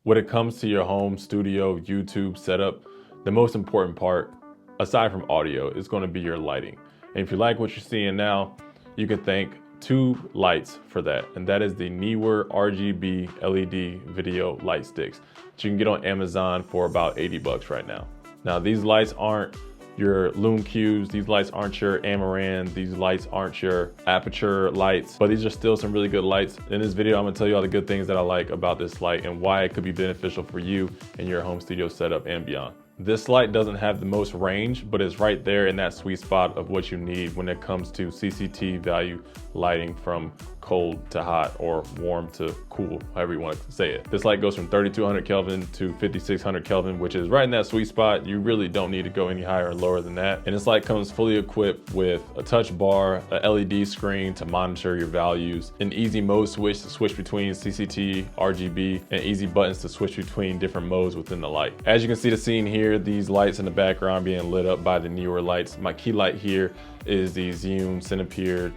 When it comes to your home studio, YouTube setup, the most important part, aside from audio, is going to be your lighting. And if you like what you're seeing now, you can thank two lights for that. And that is the Neewer RGB LED video light sticks that you can get on Amazon for about 80 bucks right now. Now, these lights aren't your Lume Qs, these lights aren't your Amaran, these lights aren't your aperture lights, but these are still some really good lights. In this video, I'm gonna tell you all the good things that I like about this light and why it could be beneficial for you in your home studio setup and beyond. This light doesn't have the most range, but it's right there in that sweet spot of what you need when it comes to CCT value lighting from cold to hot or warm to cool, however you want to say it. This light goes from 3200 Kelvin to 5600 Kelvin, which is right in that sweet spot. You really don't need to go any higher or lower than that. And this light comes fully equipped with a touch bar, a LED screen to monitor your values, an easy mode switch to switch between CCT, RGB, and easy buttons to switch between different modes within the light. As you can see the scene here, these lights in the background being lit up by the Neewer lights. My key light here is the Zoom Centipede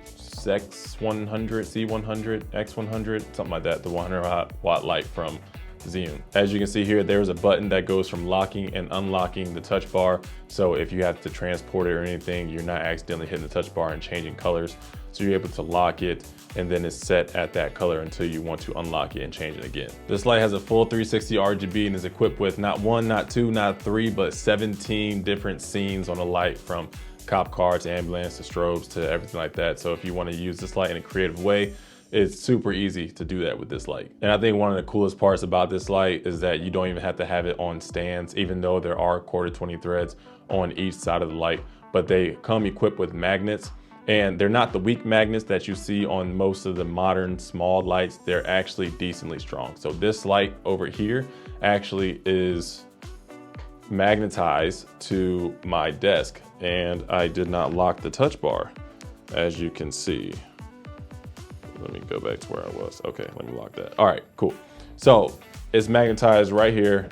X100, C100, X100, something like that, the 100 watt light from Zoom. As you can see here, there's a button that goes from locking and unlocking the touch bar. So if you have to transport it or anything, you're not accidentally hitting the touch bar and changing colors. So you're able to lock it and then it's set at that color until you want to unlock it and change it again. This light has a full 360 RGB and is equipped with not one, not two, not three, but 17 different scenes on the light, from cop car to ambulance to strobes to everything like that. So if you want to use this light in a creative way, it's super easy to do that with this light. And I think one of the coolest parts about this light is that you don't even have to have it on stands, even though there are 1/4-20 threads on each side of the light, but they come equipped with magnets. And they're not the weak magnets that you see on most of the modern small lights. They're actually decently strong. So this light over here actually is magnetized to my desk, and I did not lock the touch bar, as you can see. Let me go back to where I was. Okay, let me lock that. All right, cool. So it's magnetized right here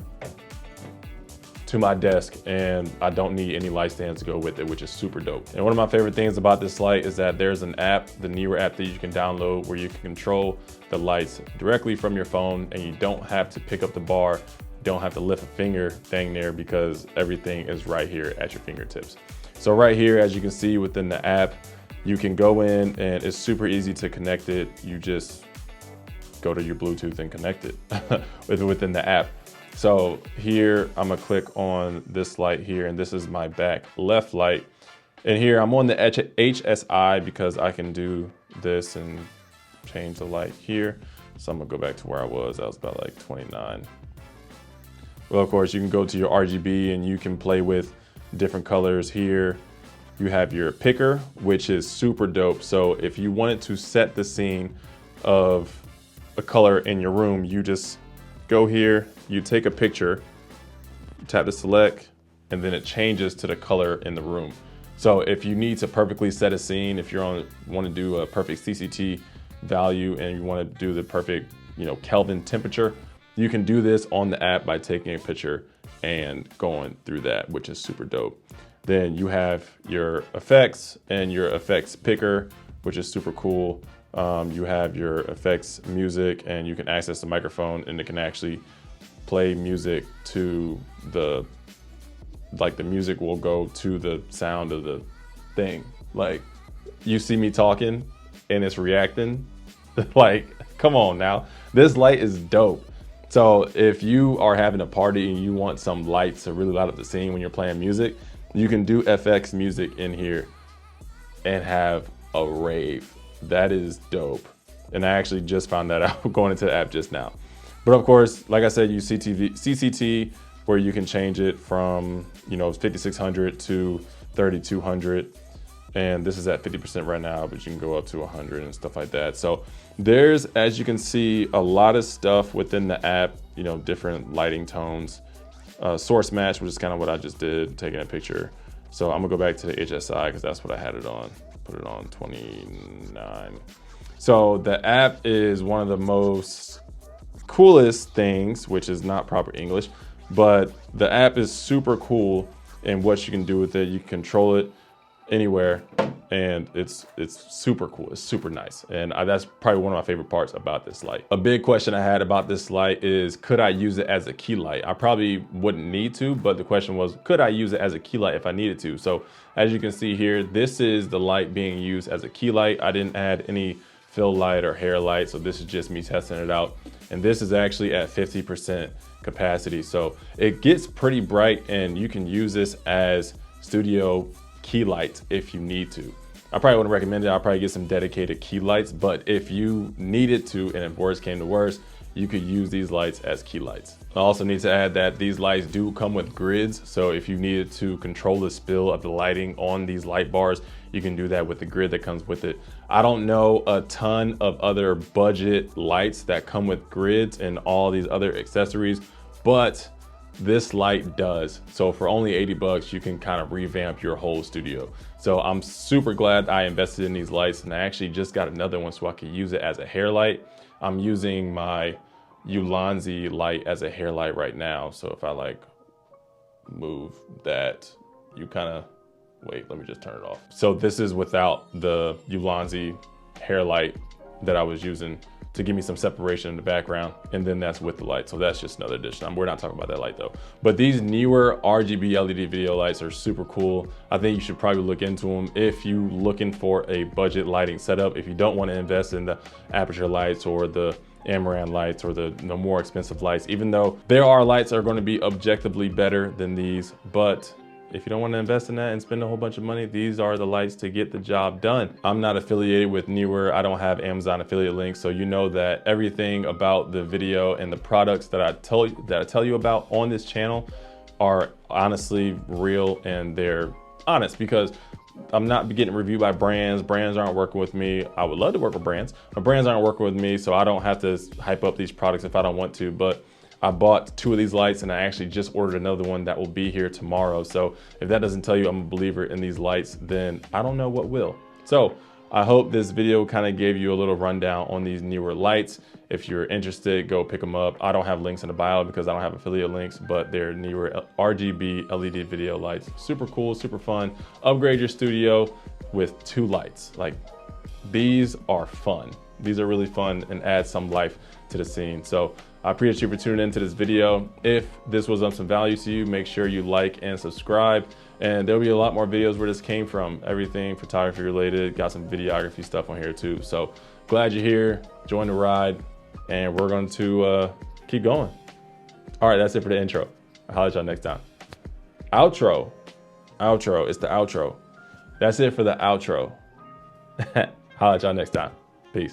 to my desk, and I don't need any light stands to go with it, which is super dope. And one of my favorite things about this light is that there's an app, the Neewer app, that you can download where you can control the lights directly from your phone, and you don't have to pick up the bar, don't have to lift a finger thing there, because everything is right here at your fingertips. So right here, as you can see within the app, you can go in and it's super easy to connect it. You just go to your Bluetooth and connect it within the app. So here, I'm gonna click on this light here, and this is my back left light. And here I'm on the HSI because I can do this and change the light here. So I'm gonna go back to where I was about like 29. Well, of course, you can go to your RGB and you can play with different colors here. You have your picker, which is super dope. So if you wanted to set the scene of a color in your room, you just go here, you take a picture, tap the select, and then it changes to the color in the room. So if you need to perfectly set a scene, if you want to do a perfect CCT value and you want to do the perfect, Kelvin temperature, you can do this on the app by taking a picture and going through that, which is super dope. Then you have your effects and your effects picker, which is super cool. You have your effects music, and you can access the microphone, and it can actually play music to the music will go to the sound of the thing. Like, you see me talking and it's reacting. Like, come on now. This light is dope. So if you are having a party and you want some lights to really light up the scene when you're playing music, you can do FX music in here and have a rave. That is dope. And I actually just found that out going into the app just now. But of course, like I said, you CCT, where you can change it from 5600 to 3200. And this is at 50% right now, but you can go up to 100 and stuff like that. So there's, as you can see, a lot of stuff within the app, different lighting tones. Source match, which is kind of what I just did, taking a picture. So I'm gonna go back to the HSI because that's what I had it on. Put it on 29. So the app is one of the most coolest things, which is not proper English, but the app is super cool in what you can do with it. You can control it anywhere, and it's super cool. It's super nice, and that's probably one of my favorite parts about this light. A big question I had about this light is, could I use it as a key light? I probably wouldn't need to, but the question was, could I use it as a key light if I needed to? So as you can see here, this is the light being used as a key light. I didn't add any fill light or hair light, so this is just me testing it out. And this is actually at 50% capacity, so it gets pretty bright, and you can use this as studio key lights if you need to. I probably wouldn't recommend it. I'll probably get some dedicated key lights, but if you needed to, and if worst came to worst, you could use these lights as key lights. I also need to add that these lights do come with grids, so if you needed to control the spill of the lighting on these light bars, you can do that with the grid that comes with it. I don't know a ton of other budget lights that come with grids and all these other accessories, but this light does. So for only 80 bucks, you can kind of revamp your whole studio. So I'm super glad I invested in these lights, and I actually just got another one so I could use it as a hair light. I'm using my Ulanzi light as a hair light right now. So if I like move that, you kind of, wait, let me just turn it off. So this is without the Ulanzi hair light that I was using to give me some separation in the background, and then that's with the light. So that's just another addition. We're not talking about that light though. But these Neewer RGB LED video lights are super cool. I think you should probably look into them if you're looking for a budget lighting setup. If you don't want to invest in the aperture lights or the Amaran lights or the more expensive lights, even though there are lights that are going to be objectively better than these, but if you don't want to invest in that and spend a whole bunch of money, these are the lights to get the job done. I'm not affiliated with Neewer. I don't have Amazon affiliate links, so you know that everything about the video and the products that I tell you about on this channel are honestly real, and they're honest because I'm not getting reviewed by brands. Brands aren't working with me. I would love to work with brands, but brands aren't working with me, so I don't have to hype up these products if I don't want to. But I bought 2 of these lights, and I actually just ordered another one that will be here tomorrow. So if that doesn't tell you I'm a believer in these lights, then I don't know what will. So I hope this video kind of gave you a little rundown on these Neewer lights. If you're interested, go pick them up. I don't have links in the bio because I don't have affiliate links, but they're Neewer RGB LED video lights. Super cool, super fun. Upgrade your studio with 2 lights. Like, these are fun. These are really fun and add some life to the scene. So I appreciate you for tuning into this video. If this was of some value to you, make sure you like and subscribe. And there'll be a lot more videos where this came from. Everything photography related, got some videography stuff on here too. So glad you're here, join the ride, and we're going to keep going. All right, that's it for the intro. I'll holler at y'all next time. Outro, it's the outro. That's it for the outro. Holler at y'all next time. Peace.